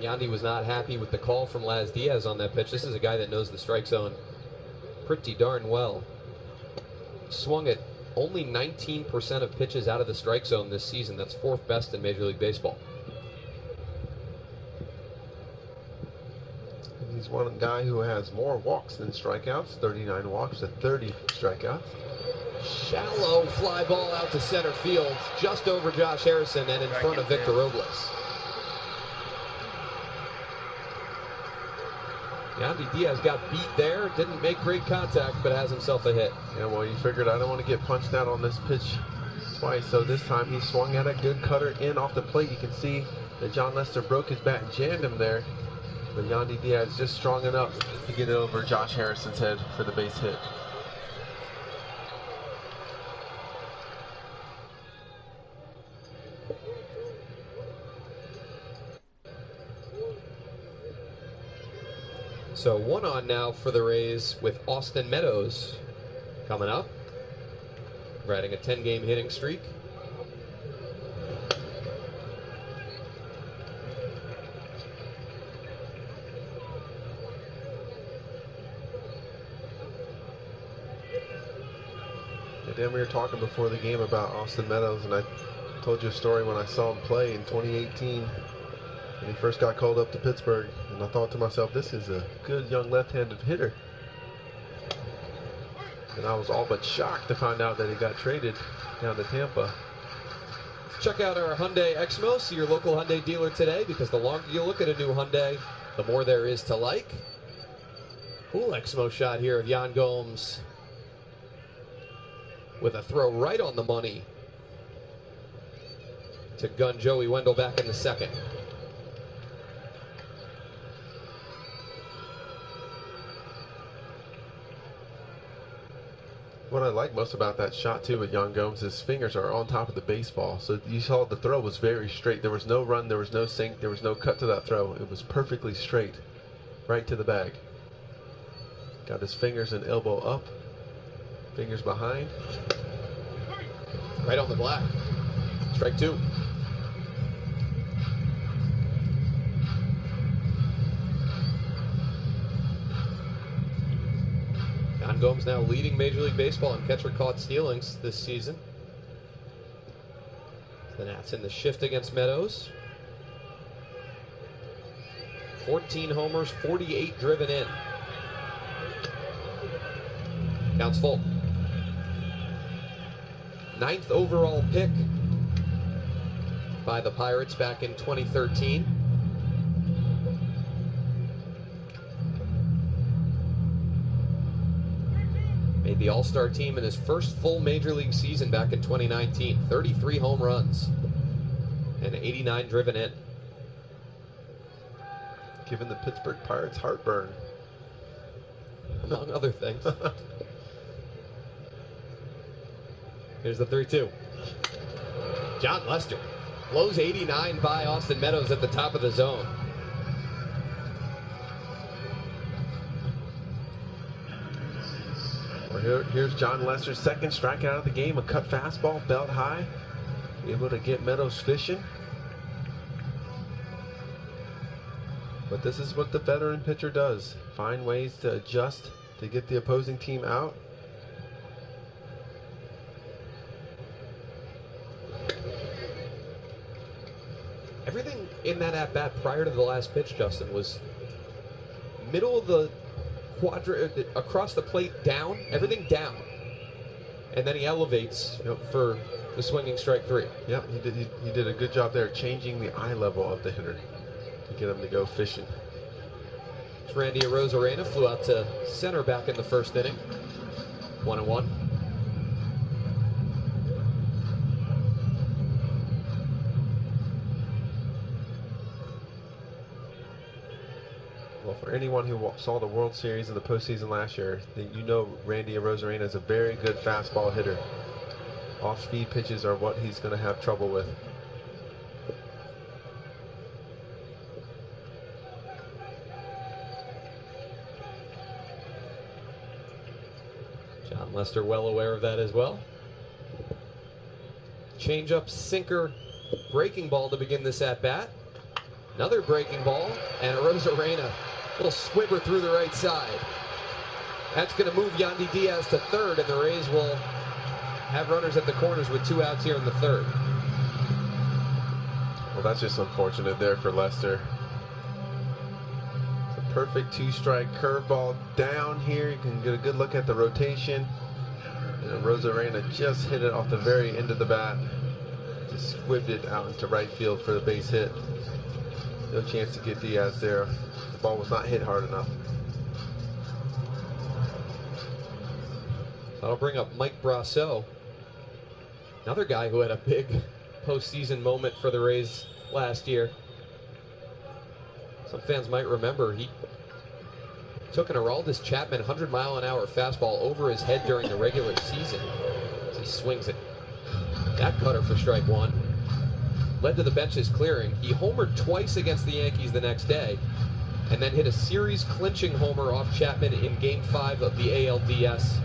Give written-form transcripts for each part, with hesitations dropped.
Yandy was not happy with the call from Laz Diaz on that pitch. This is a guy that knows the strike zone pretty darn well. Swung at only 19% of pitches out of the strike zone this season. That's 4th best in Major League Baseball. He's one guy who has more walks than strikeouts, 39 walks to 30 strikeouts. Shallow fly ball out to center field, just over Josh Harrison and in front of Victor Robles. Yandy Diaz got beat there, didn't make great contact, but has himself a hit. Yeah, well, he figured I don't want to get punched out on this pitch twice, so this time he swung at a good cutter in off the plate. You can see that John Lester broke his bat and jammed him there, but Yandy Diaz just strong enough to get it over Josh Harrison's head for the base hit. So 1 on now for the Rays with Austin Meadows coming up, riding a 10-game hitting streak. And then we were talking before the game about Austin Meadows, and I told you a story when I saw him play in 2018 when he first got called up to Pittsburgh, and I thought to myself, this is a good young left-handed hitter. And I was all but shocked to find out that he got traded down to Tampa. Check out our Hyundai Exmo. See your local Hyundai dealer today, because the longer you look at a new Hyundai, the more there is to like. Cool Exmo shot here of Yan Gomes with a throw right on the money to gun Joey Wendell back in the 2nd. What I like most about that shot too with Yan Gomes, his fingers are on top of the baseball. So you saw the throw was very straight. There was no run, there was no sink, there was no cut to that throw. It was perfectly straight, right to the bag. Got his fingers and elbow up, fingers behind. Right on the black. Strike 2. Yan Gomes now leading Major League Baseball in catcher caught stealings this season. The Nats in the shift against Meadows. 14 homers, 48 driven in. Counts full. 9th overall pick by the Pirates back in 2013. Made the All-Star team in his first full Major League season back in 2019. 33 home runs and 89 driven in. Giving the Pittsburgh Pirates heartburn. Among other things. Here's the 3-2. John Lester blows 89 by Austin Meadows at the top of the zone. Well, here's John Lester's 2nd strikeout of the game. A cut fastball, belt high. Able to get Meadows fishing. But this is what the veteran pitcher does. Find ways to adjust to get the opposing team out. Everything in that at-bat prior to the last pitch, Justin, was middle of the quadrant, across the plate, down, everything down. And then he elevates, for the swinging strike 3. Yep, he did a good job there, changing the eye level of the hitter to get him to go fishing. Randy Arozarena flew out to center back in the 1st inning. 1-1. Well, for anyone who saw the World Series in the postseason last year, you know Randy Arozarena is a very good fastball hitter. Off-speed pitches are what he's going to have trouble with. John Lester well aware of that as well. Change-up, sinker, breaking ball to begin this at-bat. Another breaking ball, and Rosarena, little swimmer through the right side. That's going to move Yandy Diaz to third, and the Rays will have runners at the corners with 2 outs here in the third. Well, that's just unfortunate there for Lester. It's a perfect 2-strike curveball down here. You can get a good look at the rotation. And Rosarena just hit it off the very end of the bat. Just squibbed it out into right field for the base hit. No chance to get Diaz there. The ball was not hit hard enough. That'll bring up Mike Brasso, another guy who had a big postseason moment for the Rays last year. Some fans might remember he took an Aroldis Chapman 100-mile-an-hour fastball over his head during the regular season as he swings it. That cutter for strike one led to the benches clearing. He homered twice against the Yankees the next day, and then hit a series-clinching homer off Chapman in Game 5 of the ALDS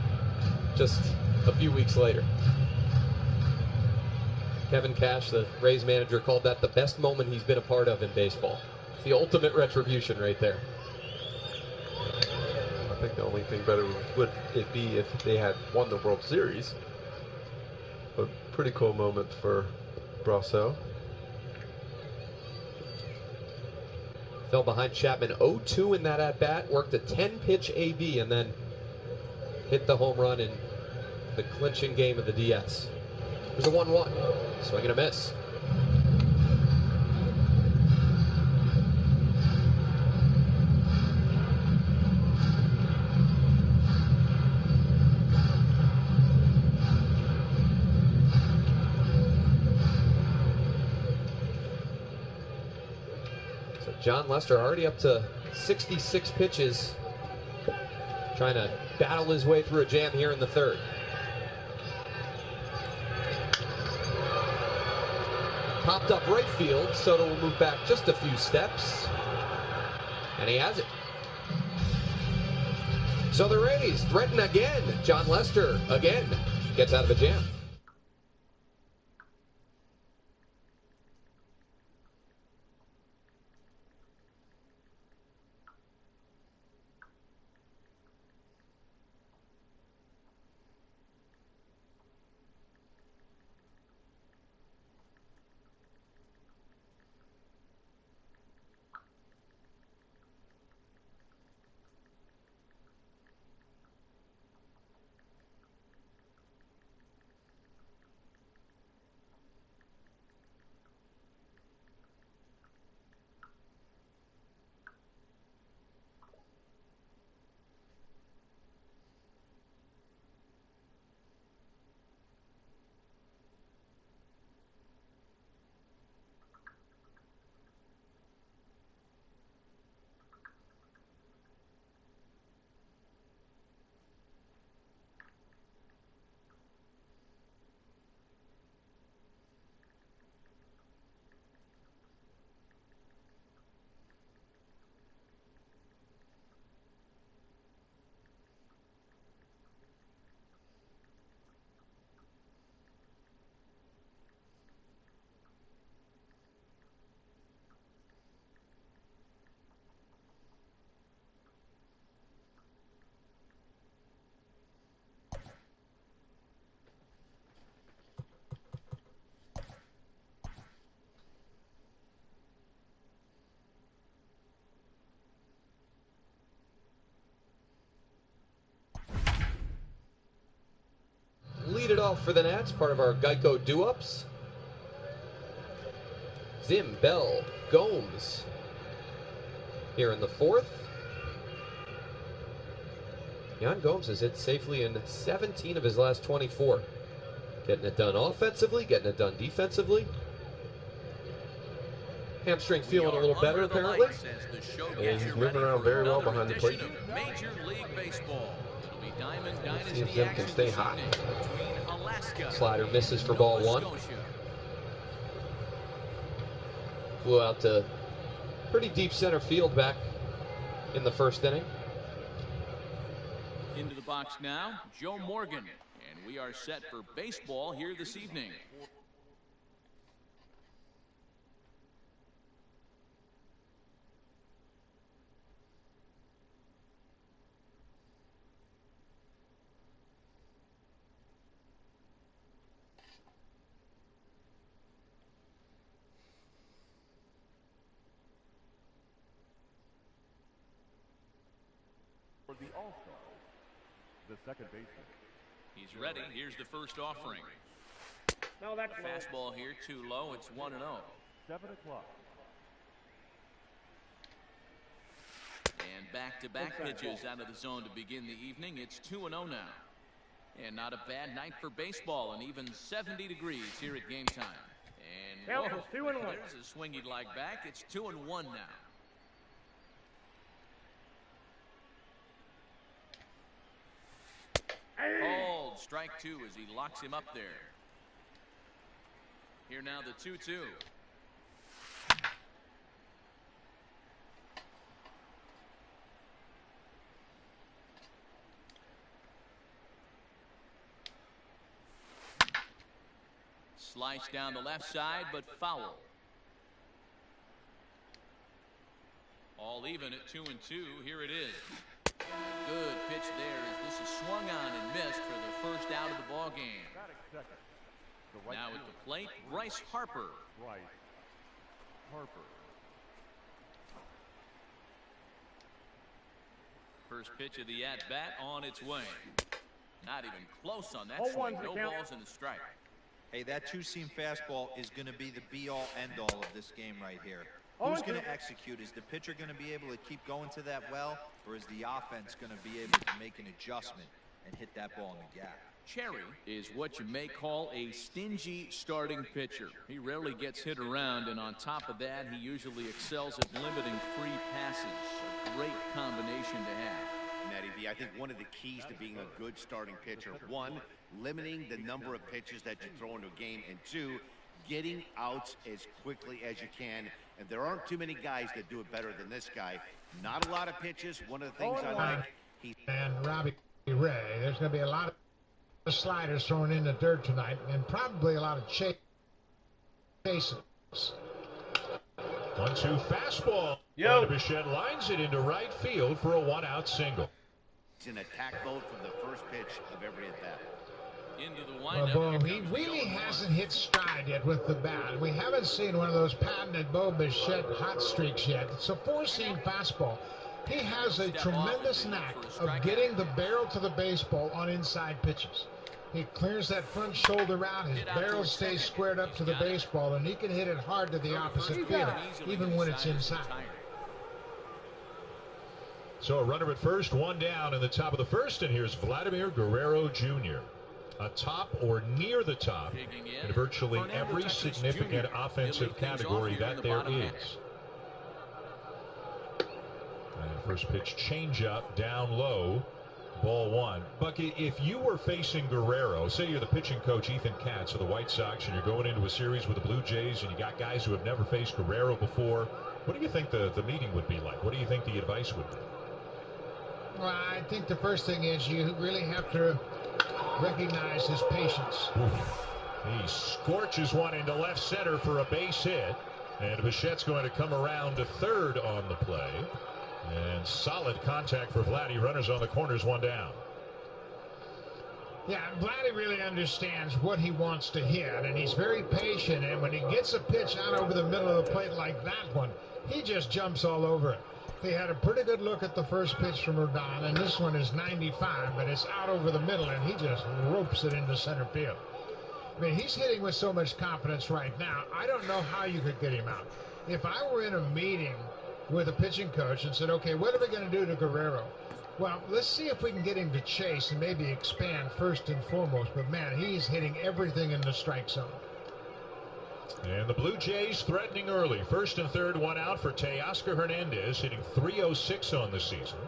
just a few weeks later. Kevin Cash, the Rays manager, called that the best moment he's been a part of in baseball. It's the ultimate retribution right there. I think the only thing better would it be if they had won the World Series. A pretty cool moment for Brasso. Fell behind Chapman 0-2 in that at-bat, worked a 10-pitch AB, and then hit the home run in the clinching game of the DS. It was a 1-1. Swing and a miss. So John Lester already up to 66 pitches, trying to battle his way through a jam here in the third. Popped up right field. Soto will move back just a few steps, and he has it. So the Rays threaten again. John Lester again gets out of a jam. Lead it off for the Nats, part of our Geico do-ups. Zim, Bell, Gomes here in the fourth. Yan Gomes has hit safely in 17 of his last 24. Getting it done offensively, getting it done defensively. Hamstring feeling a little better, apparently. And he's moving around very well behind the plate. Major League Baseball. It'll be Diamond Dynasty See if Zim can stay hot. Slider misses for ball one. Flew out to pretty deep center field back in the first inning. Into the box now, Joe Morgan. And we are set for baseball here this evening. of the All-Stars, the second baseman. He's ready. Here's the first offering. No, that's Fastball here, too low. It's 1-0. 7 o'clock. And back-to-back pitches out of the zone to begin the evening. It's 2-0 now. And not a bad night for baseball, and even 70 degrees here at game time. And Count whoa, is 2-1. there's a swing he'd like back. It's 2-1 now. Called strike two as he locks him up there. Here now the 2-2. Sliced down the left side, but foul. All even at 2-2. Here it is. Good pitch there as this is swung on and missed for the first out of the ball game. Now at the plate, Bryce Harper. First pitch of the at-bat on its way. Not even close on that swing. No balls in the strike. Hey, that two-seam fastball is going to be the be-all, end-all of this game right here. Who's going to execute? Is the pitcher going to be able to keep going to that well, or is the offense going to be able to make an adjustment and hit that ball in the gap? Cherry is what you may call a stingy starting pitcher. He rarely gets hit around, and on top of that, he usually excels at limiting free passes. A great combination to have. Matty V, I think one of the keys to being a good starting pitcher, one, limiting the number of pitches that you throw into a game, and two, getting outs as quickly as you can. And there aren't too many guys that do it better than this guy. Not a lot of pitches. One of the things I like. And Robbie Ray, there's going to be a lot of sliders thrown in the dirt tonight, and probably a lot of chases. 1-2 fastball. Yo. Bichette lines it into right field for a one-out single. He's in attack mode from the first pitch of every at-bat. Into the windup. Well, he really hasn't hit stride yet with the bat. We haven't seen one of those patented Bo Bichette hot streaks yet. It's a four-seam fastball. He has a tremendous knack of getting the barrel to the baseball on inside pitches. He clears that front shoulder out, his barrel stays squared up to the baseball, and he can hit it hard to the opposite field, even when it's inside. So a runner at first, one down in the top of the first, and here's Vladimir Guerrero Jr. Atop or near the top in virtually every significant offensive category that there is. And first pitch changeup down low, ball one. Bucky, if you were facing Guerrero, say you're the pitching coach Ethan Katz of the White Sox, and you're going into a series with the Blue Jays, and you got guys who have never faced Guerrero before, what do you think the meeting would be like? What do you think the advice would be? Well, I think the first thing is you really have to recognize his patience. He scorches one into left center for a base hit, and Bichette's going to come around to third on the play. And solid contact for Vladdy. Runners on the corners, one down. Yeah, Vladdy really understands what he wants to hit, and he's very patient. And when he gets a pitch out over the middle of the plate like that one, he just jumps all over it. He had a pretty good look at the first pitch from Rodon, and this one is 95, but it's out over the middle, and he just ropes it into center field. I mean, he's hitting with so much confidence right now. I don't know how you could get him out. If I were in a meeting with a pitching coach and said, okay, what are we going to do to Guerrero? Well, let's see if we can get him to chase and maybe expand first and foremost. But, man, he's hitting everything in the strike zone. And the Blue Jays threatening early. First and third, one out for Teoscar Hernandez, hitting .306 on the season.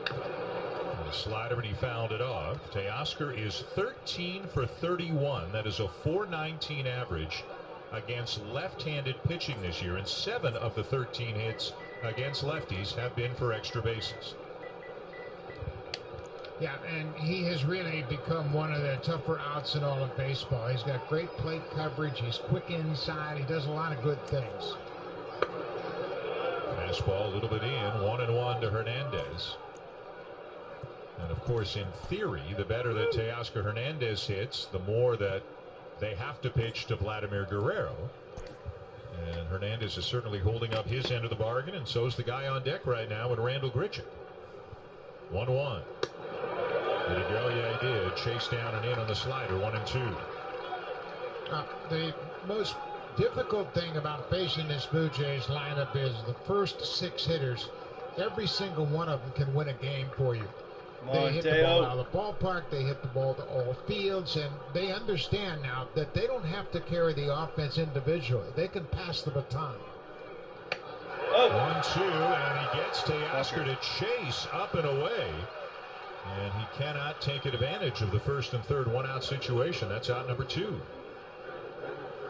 And the slider, and he fouled it off. Teoscar is 13 for 31. That is a .419 average against left-handed pitching this year, and 7 of the 13 hits against lefties have been for extra bases. Yeah, and he has really become one of the tougher outs in all of baseball. He's got great plate coverage. He's quick inside. He does a lot of good things. Fastball a little bit in, 1-1 to Hernandez. And of course, in theory, the better that Teoscar Hernandez hits, the more that they have to pitch to Vladimir Guerrero. And Hernandez is certainly holding up his end of the bargain, and so is the guy on deck right now in Randall Grichuk. 1-1. Did he go? Yeah, he did. Chase down and in on the slider. 1-2. The most difficult thing about facing this Blue Jays lineup is the first 6 hitters. Every single one of them can win a game for you. They hit the ball out of the ballpark, they hit the ball to all fields, and they understand now that they don't have to carry the offense individually. They can pass the baton. 1-2, and he gets Teoscar to chase up and away. And he cannot take advantage of the first and third one-out situation. That's out number 2.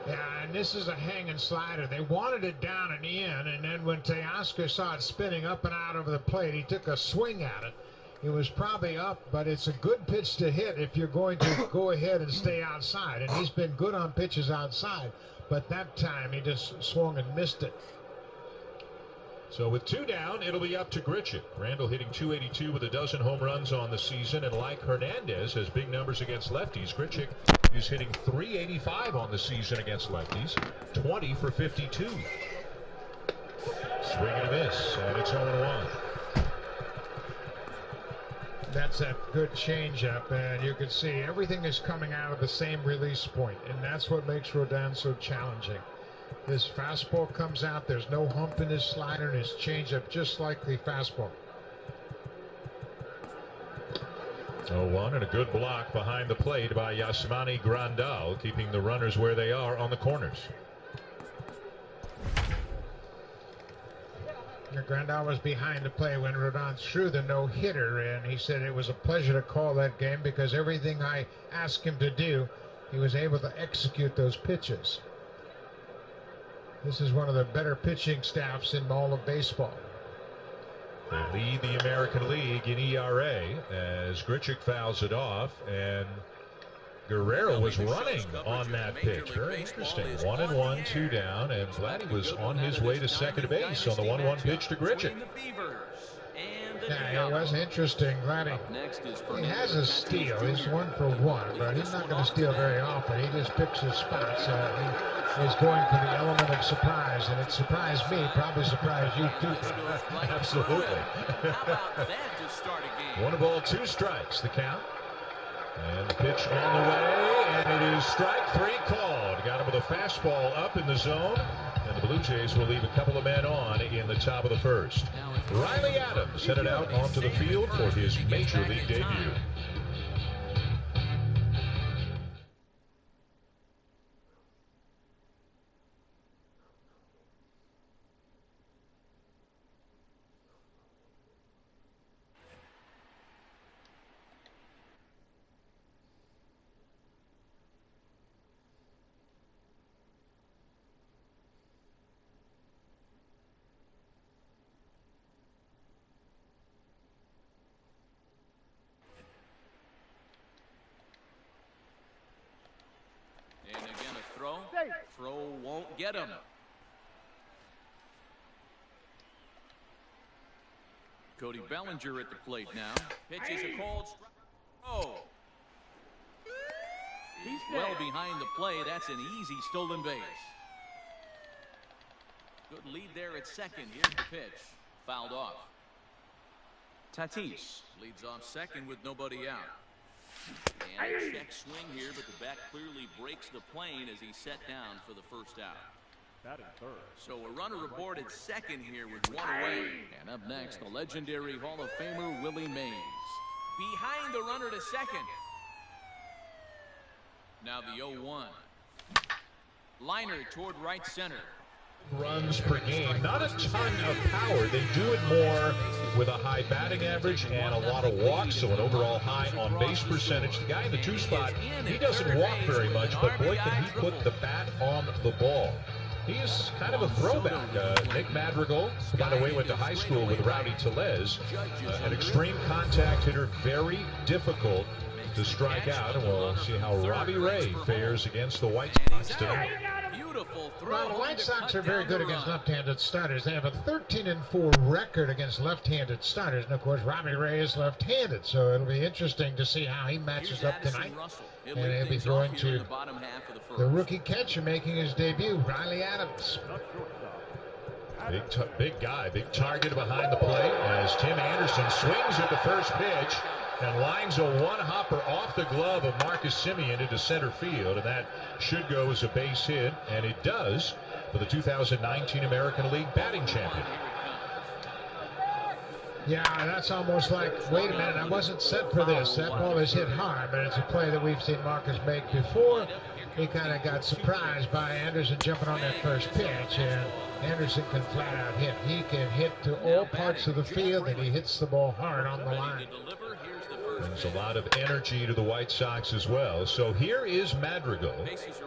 Yeah, and this is a hanging slider. They wanted it down and in, and then when Teoscar saw it spinning up and out over the plate, he took a swing at it. It was probably up, but it's a good pitch to hit if you're going to go ahead and stay outside. And he's been good on pitches outside, but that time he just swung and missed it. So with 2 down, it'll be up to Grichuk. Randall hitting .282 with a dozen home runs on the season, and like Hernandez has big numbers against lefties, Grichuk is hitting .385 on the season against lefties, 20 for 52. Swing and a miss, and it's 0-1. That's a good changeup, and you can see everything is coming out of the same release point, and that's what makes Rodon so challenging. His fastball comes out, there's no hump in his slider, and his changeup just like the fastball. 0-1, and a good block behind the plate by Yasmani Grandal, keeping the runners where they are on the corners. Grandal was behind the play when Rodon threw the no-hitter, and he said it was a pleasure to call that game because everything I asked him to do, he was able to execute those pitches. This is one of the better pitching staffs in all of baseball. They lead the American League in ERA as Grichuk fouls it off, and Guerrero was running on that pitch. Very interesting. 1-1, 2 down, and Vladdy was on his way to second base on the 1-1 pitch to Grichuk. Yeah, it was interesting. Vladdy, he has a steal. He's 1 for 1, but he's not going to steal very often. He just picks his spots. He is going for the element of surprise, and it surprised me. Probably surprised you too. Absolutely. 1 ball, 2 strikes. The count. And the pitch on the way, and it is strike 3 called. Got him with a fastball up in the zone, and the Blue Jays will leave a couple of men on in the top of the first. Riley Adams headed out onto the field for his Major League debut. Throw won't get him. Cody Bellinger at the plate now. Pitches a cold strike. Oh. He's well behind the plate. That's an easy stolen base. Good lead there at second. Here's the pitch. Fouled off. Tatis leads off second with nobody out. And a check swing here, but the bat clearly breaks the plane as he's set down for the first out. So a runner aboard at second here with 1 away. And up next, the legendary Hall of Famer Willie Mays. Behind the runner to second. Now the 0-1. Liner toward right center. Runs per game, not a ton of power. They do it more with a high batting average and a lot of walks, so an overall high on base percentage. The guy in the 2 spot, he doesn't walk very much, but boy, can he put the bat on the ball. He's kind of a throwback. Nick Madrigal, by the way, went to high school with Rowdy Tellez. An extreme contact hitter, very difficult to strike out, and we'll see how Robbie Ray fares against the White Sox tonight. Well, the White Sox are very good against left-handed starters. They have a 13-4 record against left-handed starters, and of course Robbie Ray is left-handed, so it'll be interesting to see how he matches up tonight. And he'll be throwing to the rookie catcher making his debut, Riley Adams. Big guy, big target behind the plate as Tim Anderson swings at the first pitch and lines a one-hopper off the glove of Marcus Semien into center field, and that should go as a base hit, and it does for the 2019 American League batting champion. Yeah, that's almost like, wait a minute, I wasn't set for this. That ball is hit hard, but it's a play that we've seen Marcus make before. He kind of got surprised by Anderson jumping on that first pitch, and Anderson can flat out hit. He can hit to all parts of the field, and he hits the ball hard on the line. Brings a lot of energy to the White Sox as well. So here is Madrigal.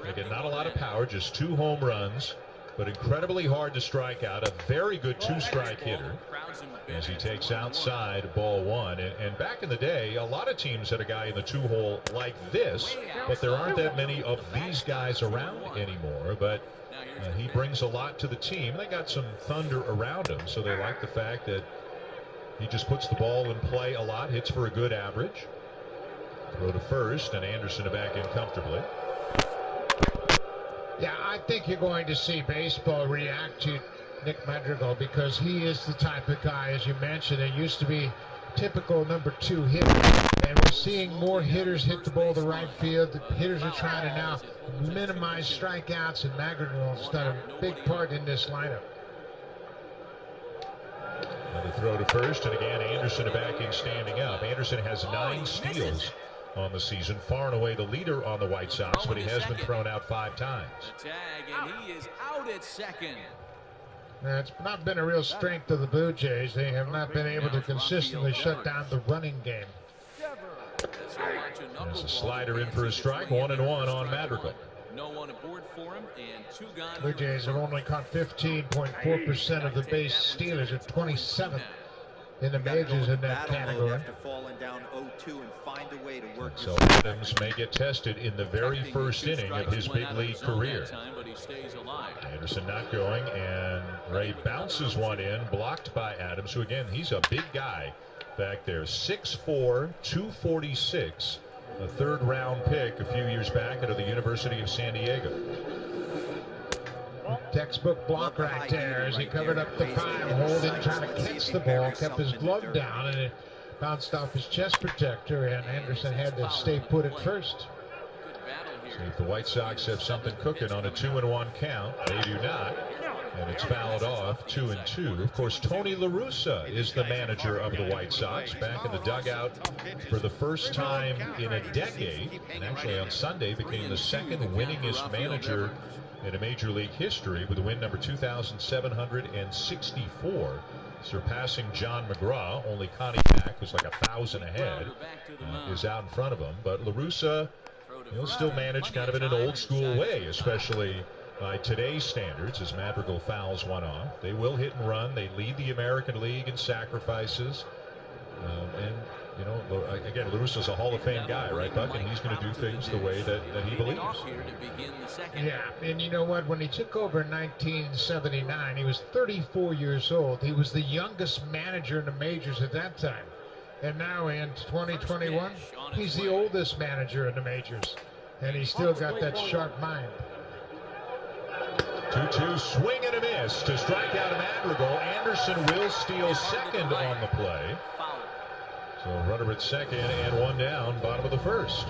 Again, not a lot of power, just 2 home runs, but incredibly hard to strike out. A very good 2-strike hitter as he takes outside ball 1. And back in the day, a lot of teams had a guy in the 2-hole like this, but there aren't that many of these guys around anymore. But he brings a lot to the team. They got some thunder around him, so they like the fact that he just puts the ball in play a lot, hits for a good average. Throw to first, and Anderson to back in comfortably. Yeah, I think you're going to see baseball react to Nick Madrigal because he is the type of guy, as you mentioned, it used to be typical number 2 hitter. And we're seeing more hitters hit the ball to right field. The hitters are trying to now minimize strikeouts, and Madrigal has done a big part in this lineup. Another throw to first, and again Anderson backing standing up. Anderson has 9 steals on the season, far and away the leader on the White Sox, but he has been thrown out 5 times. Tag, and he is out at second. Now, it's not been a real strength of the Blue Jays. They have not been able to consistently shut down the running game. There's a slider in for a strike, 1-1 on Madrigal. No one aboard for him, and 2 gone. Blue Jays have only caught 15.4% of the base stealers at 27th in the majors in that category. After falling down 0-2 and find a way to work. So Adams may get tested in the very first inning of his big league career. Anderson not going, and Ray bounces one in, blocked by Adams, who again, he's a big guy back there. 6'4", 246. A 3rd-round pick a few years back out of the University of San Diego. Textbook block right there as he covered up the 5-hole, didn't try to catch the ball, kept his glove down, and it bounced off his chest protector, and Anderson had to stay put at first. See if the White Sox have something cooking on a 2-1 count. They do not. And it's fouled off, 2-2. Of course, Tony La Russa is the manager of the White Sox, back in the dugout for the first time in a decade, and actually on Sunday became the 2nd winningest manager in a Major League history with a win number 2,764, surpassing John McGraw. Only Connie Mack, who's like 1,000 ahead, is out in front of him. But La Russa, he'll still manage kind of in an old school way, especially by today's standards, as Madrigal fouls one off. They will hit and run. They lead the American League in sacrifices. And, you know, again, La Russa's a Hall of Fame guy, right, Buck? And he's going to do things the way that he believes. Yeah, and you know what? When he took over in 1979, he was 34 years old. He was the youngest manager in the majors at that time. And now in 2021, he's the oldest manager in the majors. And he's still got that sharp mind. 2-2, swing and a miss to strike out Madrigal. Anderson will steal second on the play. So runner at second and 1 down, bottom of the 1st.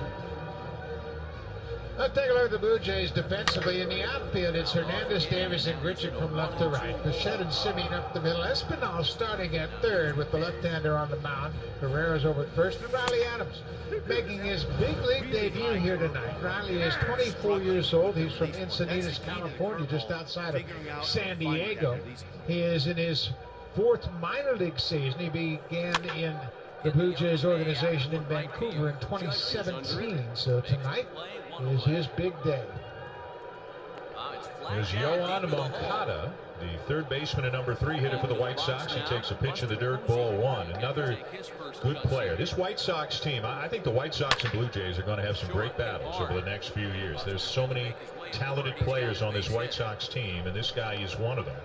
Let's take a look at the Blue Jays defensively. In the outfield, it's Hernandez, Davis, and Grichuk from left to right. Bichette and Semien up the middle. Espinal starting at 3rd with the left-hander on the mound. Guerrero's over at 1st, and Riley Adams making his big league debut here tonight. Riley is 24 years old. He's from Encinitas, California, just outside of San Diego. He is in his 4th minor league season. He began in the Blue Jays organization in Vancouver in 2017. So tonight is his big day. There's Yohan Moncada, the 3rd baseman and number 3 hitter for the White Sox. He takes a pitch in the dirt, ball 1. Another good player. This White Sox team, I think the White Sox and Blue Jays are going to have some great battles over the next few years. There's so many talented players on this White Sox team, and this guy is one of them.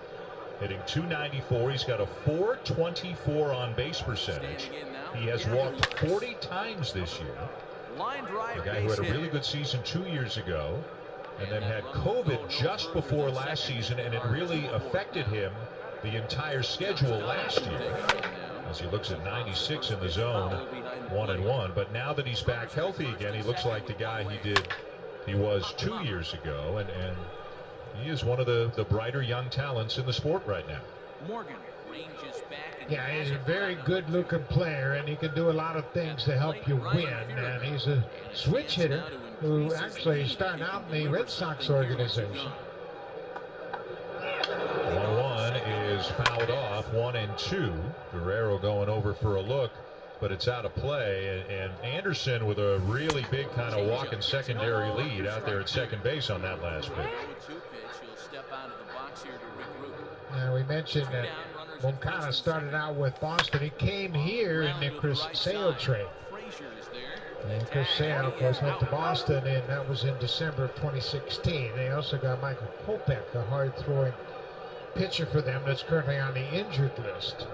Hitting .294. He's got a .424 on base percentage. He has walked 40 times this year. A guy who had a really good season 2 years ago, and then had COVID just before last season, and it really affected him the entire schedule last year, as he looks at 96 in the zone, 1-1. But now that he's back healthy again, he looks like the guy he was 2 years ago, and he is one of the brighter young talents in the sport right now. Morgan ranges back. Yeah, he's a very good-looking player, and he can do a lot of things to help you win. And he's a switch hitter who actually started out in the Red Sox organization. 1-1 is fouled off. 1-2. Guerrero going over for a look, but it's out of play. And Anderson with a really big kind of walking secondary lead out there at second base on that last pitch. We mentioned that Moncada started out with Boston. He came here in the Chris Sale trade. And Chris Sale, of course, went to Boston, and that was in December of 2016. They also got Michael Kopech, a hard-throwing pitcher for them that's currently on the injured list.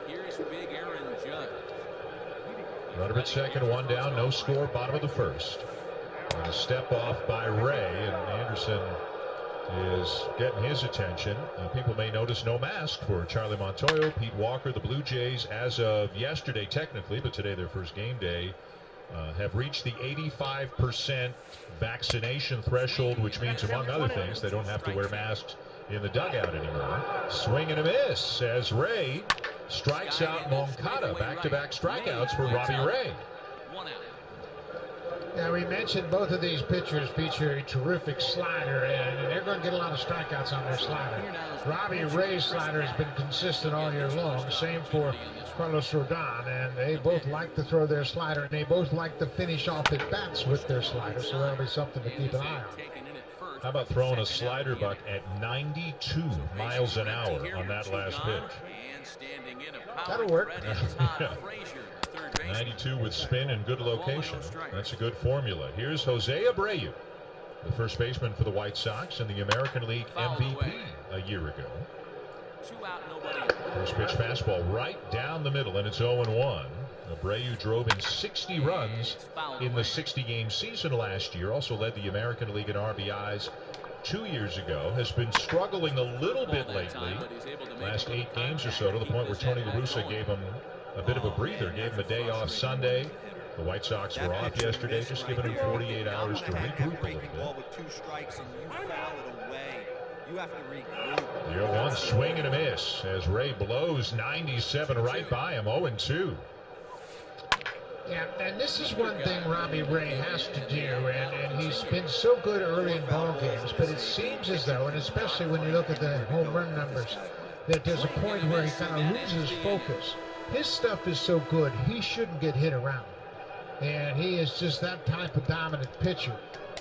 Here's Big Aaron Judge. Runner at second, one down, no score, bottom of the first. And a step off by Ray, and Anderson is getting his attention. People may notice no mask for Charlie Montoyo, Pete Walker. The Blue Jays, as of yesterday technically, but today their first game day, have reached the 85% vaccination threshold, which means, among other things, they don't have to wear masks in the dugout anymore. Swing and a miss as Ray strikes out Moncada. Back-to-back strikeouts for Robbie Ray. Yeah, we mentioned both of these pitchers feature a terrific slider, and they're going to get a lot of strikeouts on their slider. Robbie Ray's slider has been consistent all year long. Same for Carlos Rodon, and they both like to throw their slider, and they both like to finish off at bats with their slider, so that'll be something to keep an eye on. How about throwing a slider, Buck, at 92 miles an hour on that last pitch? That'll work. 92 with spin and good location. That's a good formula. Here's Jose Abreu, the first baseman for the White Sox and the American League MVP a year ago. First pitch fastball right down the middle, and it's 0-1. Abreu drove in 60 runs in the 60-game season last year. Also led the American League in RBIs 2 years ago. Has been struggling a little bit lately. Last 8 games or so, to the point where Tony La Russa gave him a bit of a breather, gave him a day off Sunday. The White Sox were off yesterday, just giving him 48 hours to regroup a little bit. The 0-1 swing and a miss as Ray blows 97 right by him. 0-2. Yeah, and this is one thing Robbie Ray has to do, and he's been so good early in ball games, but it seems as though, and especially when you look at the home run numbers, that there's a point where he kind of loses focus. His stuff is so good, he shouldn't get hit around. And he is just that type of dominant pitcher.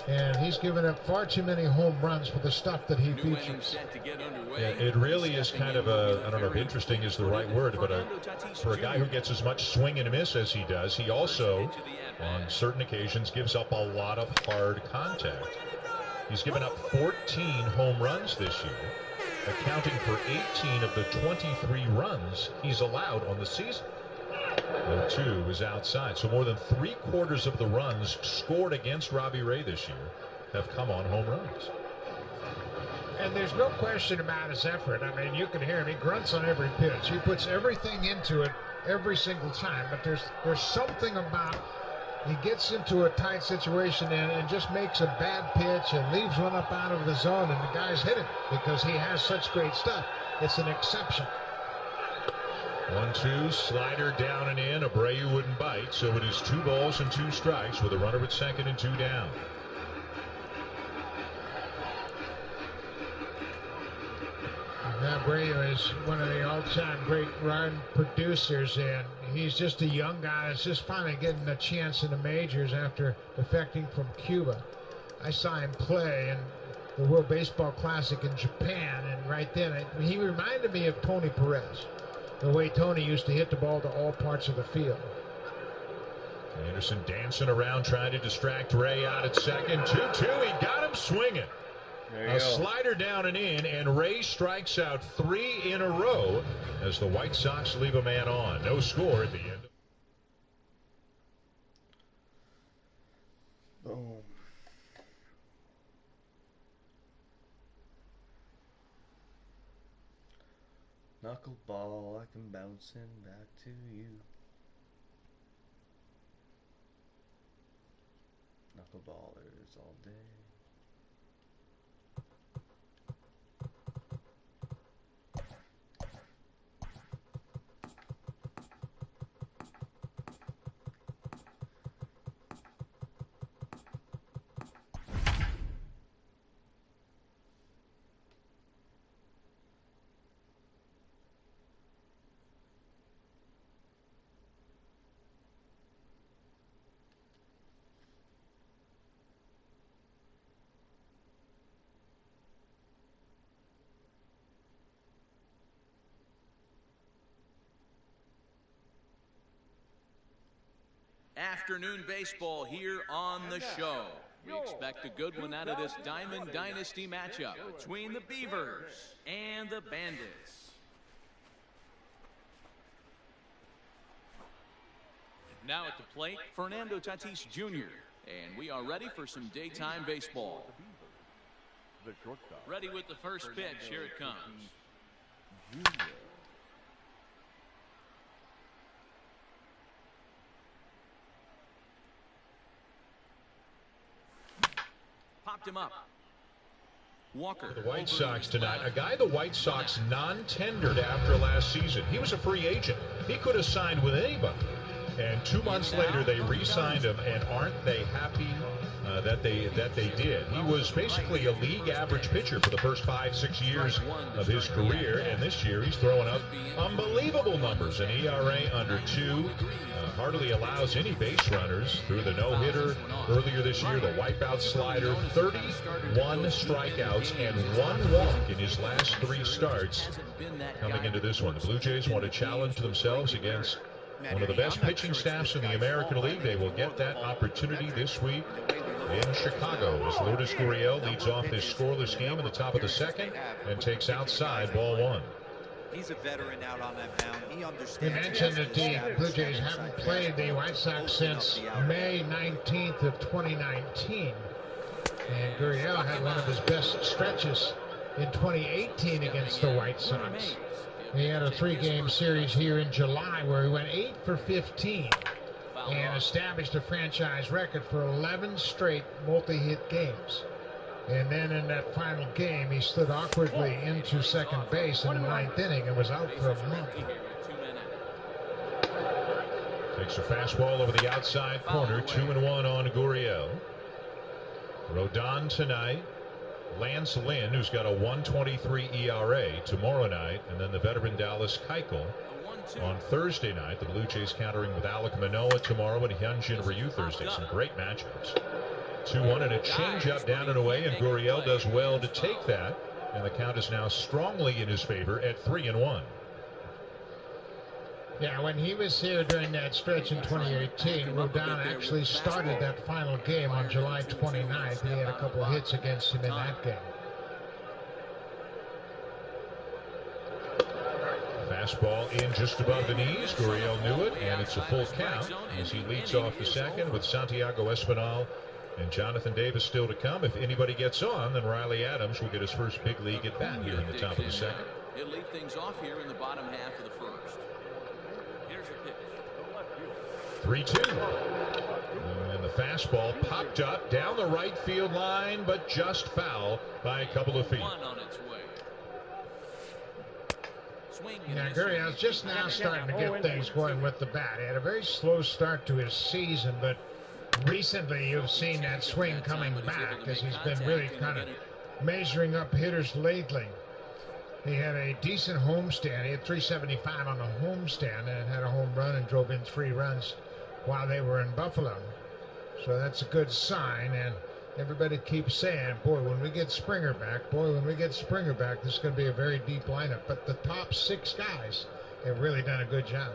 And he's given up far too many home runs for the stuff that he features. Yeah, it really is kind of a, I don't know if interesting is the right word, but for a guy who gets as much swing and a miss as he does, he also, on certain occasions, gives up a lot of hard contact. He's given up 14 home runs this year, accounting for 18 of the 23 runs he's allowed on the season. 0-2 is outside. So more than 3/4 of the runs scored against Robbie Ray this year have come on home runs. And there's no question about his effort. I mean, you can hear him. He grunts on every pitch. He puts everything into it every single time. But there's something about he gets into a tight situation and just makes a bad pitch and leaves one up out of the zone, and the guys hit it because he has such great stuff. It's an exception. 1-2, slider down and in. Abreu wouldn't bite, so it is 2 balls and 2 strikes with a runner at second and 2 down. Abreu is one of the all-time great run producers, and he's just a young guy that's just finally getting a chance in the majors after defecting from Cuba. I saw him play in the World Baseball Classic in Japan, and right then he reminded me of Tony Perez, the way Tony used to hit the ball to all parts of the field. Anderson dancing around trying to distract Ray out at second. 2-2, he got him swinging. A slider down and in, and Ray strikes out 3 in a row as the White Sox leave a man on. No score at the end. Boom. Knuckleball, I come bouncing back to you. Knuckleballers all day. Afternoon baseball here on the show. We expect a good one out of this Diamond Dynasty matchup between the Beavers and the Bandits. Now at the plate, Fernando Tatis Jr. And we are ready for some daytime baseball. Ready with the first pitch. Here it comes. Popped him up. Walker. The White Sox tonight. A guy the White Sox non-tendered after last season. He was a free agent. He could have signed with anybody. And 2 months later, they re-signed him, and aren't they happy that they did? He was basically a league average pitcher for the first 5-6 years of his career, and this year he's throwing up unbelievable numbers. An ERA under 2, hardly allows any base runners. Through the no-hitter earlier this year, the wipeout slider, 31 strikeouts and 1 walk in his last 3 starts coming into this one. The Blue Jays want to challenge themselves against one of the best pitching staffs in the American League. They will get that opportunity this week in Chicago as Lourdes Gurriel leads off this scoreless game in the top of the second and takes outside ball 1. He's a veteran out on that mound. He understands. We mentioned that the Blue Jays haven't played the White Sox since May 19th of 2019. And Gurriel had one of his best stretches in 2018 against the White Sox. He had a 3-game series here in July where he went 8 for 15 and established a franchise record for 11 straight multi-hit games. And then in that final game, he stood awkwardly into second base in the 9th inning and was out for a month. Takes a fastball over the outside corner, 2-1 on Gurriel. Rodon tonight. Lance Lynn, who's got a 1.23 ERA tomorrow night, and then the veteran Dallas Keuchel on Thursday night. The Blue Jays countering with Alek Manoah tomorrow and Hyunjin Ryu Thursday. Some great matchups. 2-1 and a changeup down and away, and Gurriel does well to take that, and the count is now strongly in his favor at 3-1. Yeah, when he was here during that stretch in 2018, Rodon actually started that final game on July 29th. He had a couple of hits against him in that game. Fastball in just above the knees. Gurriel knew it, and it's a full count as he leads off the second with Santiago Espinal and Jonathan Davis still to come. If anybody gets on, then Riley Adams will get his first big league at bat here in the top of the second. He'll lead things off here in the bottom half of the first. Here's the pitch. 3-2. And the fastball popped up down the right field line, but just foul by a couple of feet. One on its way. Now, Gurriel's just now starting to get things going with the bat. He had a very slow start to his season, but recently you've seen that swing coming back as he's been really kind of measuring up hitters lately. He had a decent homestand. He had 375 on the homestand and had a home run and drove in 3 runs while they were in Buffalo. So that's a good sign, and everybody keeps saying, boy, when we get Springer back, this is going to be a very deep lineup. But the top 6 guys have really done a good job.